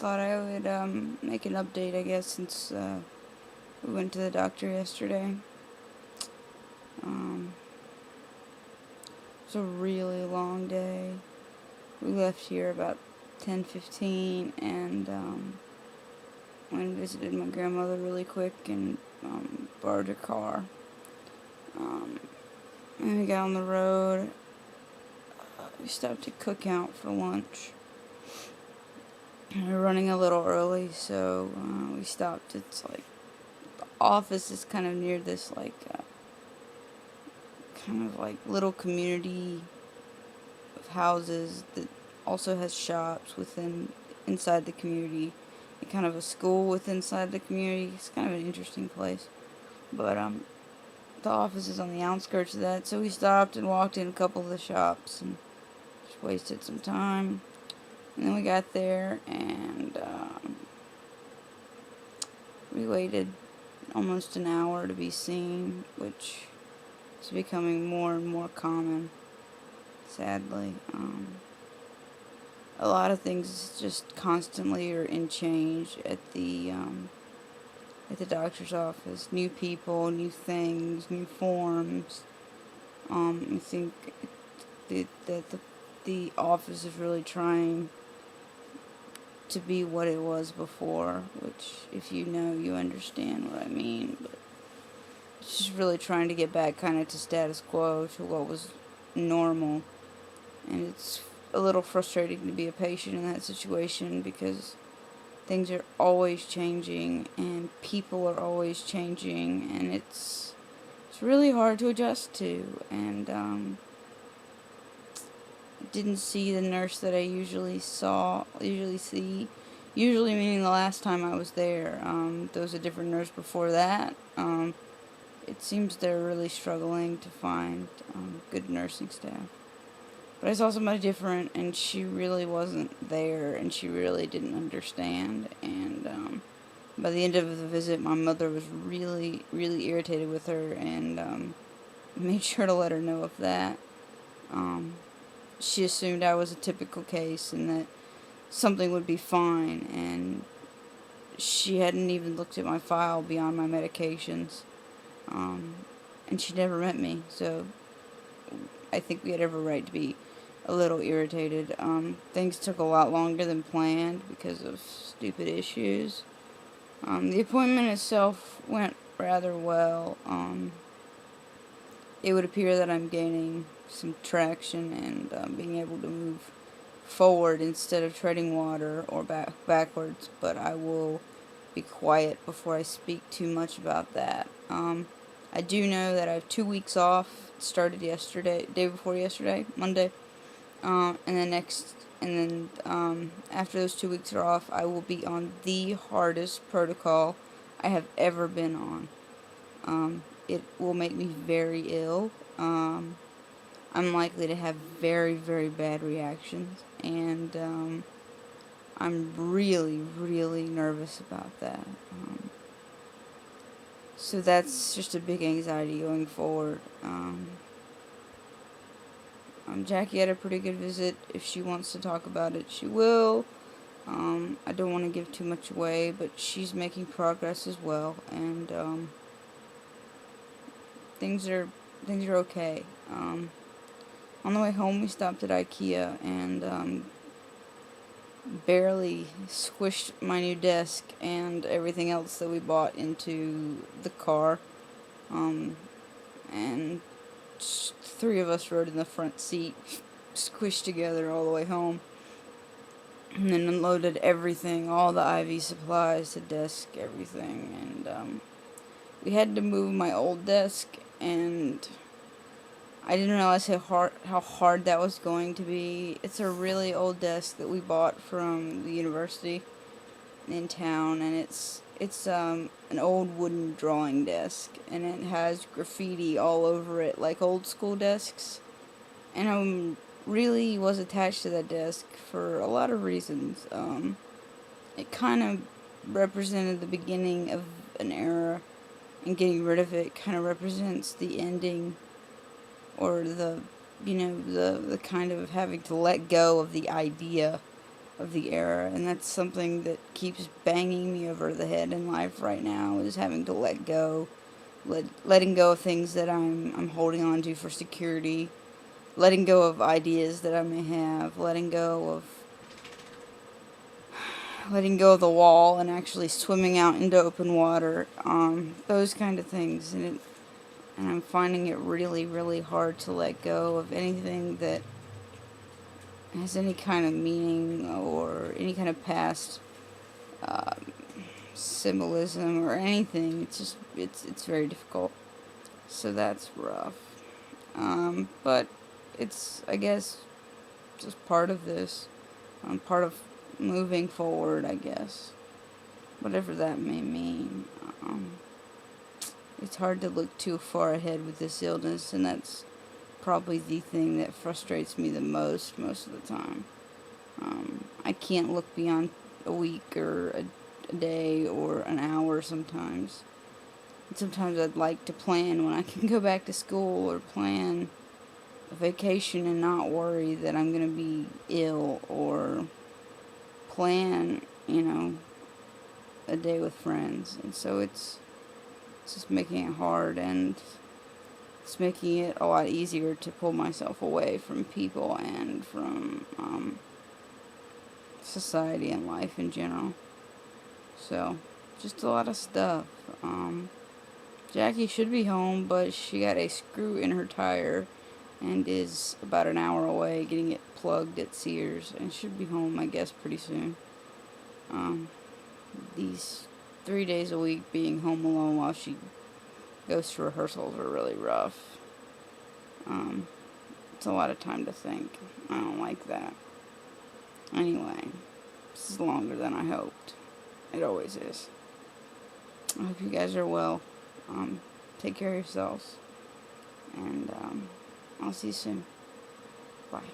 thought I would make an update, I guess, since we went to the doctor yesterday. Um, it was a really long day. We left here about 10:15 and went and visited my grandmother really quick and borrowed her car. And we got on the road. We stopped at Cookout for lunch. We were running a little early, so we stopped. It's like the office is kind of near this kind of like little community of houses that also has shops inside the community, and kind of a school inside the community. It's kind of an interesting place, but the office is on the outskirts of that. So we stopped and walked in a couple of the shops and just wasted some time. And then we got there and we waited almost an hour to be seen, which is becoming more and more common, sadly. A lot of things just constantly are in change at the doctor's office. New people, new things, new forms. I think that the office is really trying to be what it was before, which, if you know, you understand what I mean. But it's just really trying to get back kind of to status quo, to what was normal. And it's a little frustrating to be a patient in that situation because things are always changing and people are always changing, and it's really hard to adjust to. And didn't see the nurse that I usually see. Usually meaning the last time I was there. There was a different nurse before that. It seems they're really struggling to find good nursing staff. But I saw somebody different, and she really wasn't there, and she really didn't understand. And by the end of the visit, my mother was really, really irritated with her, and made sure to let her know of that. She assumed I was a typical case and that something would be fine, and she hadn't even looked at my file beyond my medications. And she never met me, so I think we had every right to be a little irritated. Things took a lot longer than planned because of stupid issues. The appointment itself went rather well. It would appear that I'm gaining some traction and being able to move forward instead of treading water or backwards, but I will be quiet before I speak too much about that. I do know that I have 2 weeks off. It started yesterday, day before yesterday, Monday. And then after those 2 weeks are off, I will be on the hardest protocol I have ever been on. It will make me very ill. I'm likely to have very, very bad reactions, and I'm really, really nervous about that. So that's just a big anxiety going forward. Jackie had a pretty good visit. If she wants to talk about it, she will. I don't want to give too much away, but she's making progress as well, and things are okay. On the way home, we stopped at IKEA and barely squished my new desk and everything else that we bought into the car. And three of us rode in the front seat, squished together all the way home. And then unloaded everything, all the IV supplies, the desk, everything. And we had to move my old desk, and I didn't realize how hard that was going to be. It's a really old desk that we bought from the university in town, and it's an old wooden drawing desk, and it has graffiti all over it like old school desks. And I really was attached to that desk for a lot of reasons. It kind of represented the beginning of an era, and getting rid of it kind of represents the ending, or the kind of having to let go of the idea of the era, and that's something that keeps banging me over the head in life right now, is having to letting go of things that I'm holding on to for security, letting go of ideas that I may have, letting go of the wall and actually swimming out into open water, those kind of things, and I'm finding it really, really hard to let go of anything that has any kind of meaning or any kind of past symbolism or anything. It's very difficult. So that's rough. But it's, I guess, just part of this. Part of moving forward, I guess. Whatever that may mean. It's hard to look too far ahead with this illness, and that's probably the thing that frustrates me the most of the time. I can't look beyond a week or a day or an hour sometimes. And sometimes I'd like to plan when I can go back to school, or plan a vacation and not worry that I'm going to be ill, or plan, a day with friends. And so it's just making it hard, and it's making it a lot easier to pull myself away from people and from society and life in general. So, just a lot of stuff. Jackie should be home, but she got a screw in her tire and is about an hour away getting it plugged at Sears, and should be home, I guess, pretty soon. These 3 days a week being home alone while she goes to rehearsals are really rough. It's a lot of time to think. I don't like that. Anyway, this is longer than I hoped. It always is. I hope you guys are well. Take care of yourselves. And I'll see you soon. Bye.